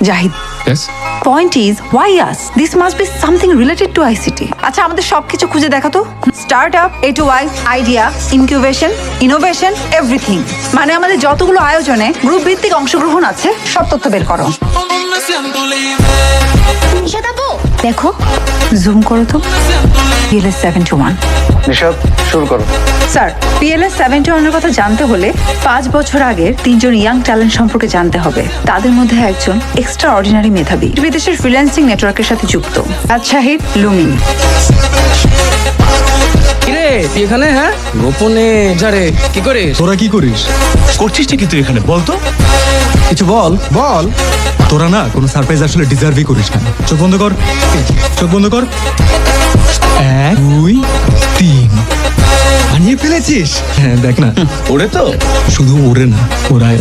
Zahid, Yes? point is, why us? This must be something related to ICT. আচ্ছা, আমাদের সবকিছু খুঁজে দেখা তো। Startup, A to Y, idea, incubation, innovation, everything. মানে আমাদের যতগুলো আয়োজনে গ্রুপ ভিত্তিক অংশগ্রহণ আছে, সব তথ্য বের করো। দেখো, জুম করো তো। PLS 721। নিশাদ, শুরু করো। স্যার, PLS 721 এর কথা জানতে হলে 5 বছর আগের 3 জন ইয়াং ট্যালেন্ট সম্পর্কে জানতে হবে। তাদের মধ্যে একজন এক্সট্রা অর্ডিনারি মেধাবী, বিদেশের ফ্রিল্যান্সিং নেটওয়ার্কের সাথে যুক্ত। শাহিদ লুমিন। কিরে তুই এখানে? হ্যাঁ, গোপনে যারে কি করিস? তোরা কি করিস? করছিস কি তুই এখানে বল তো? কিছু বল বল। তোরা না কোনো সারপ্রাইজ আসলে ডিজার্ভই করিস না। চোখ বন্ধ কর, চোখ বন্ধ কর। 1 2 3 বানিয়ে ফেলেছিস। হ্যাঁ দেখ না, ওরে তো শুধু ওরে না, ওরাই।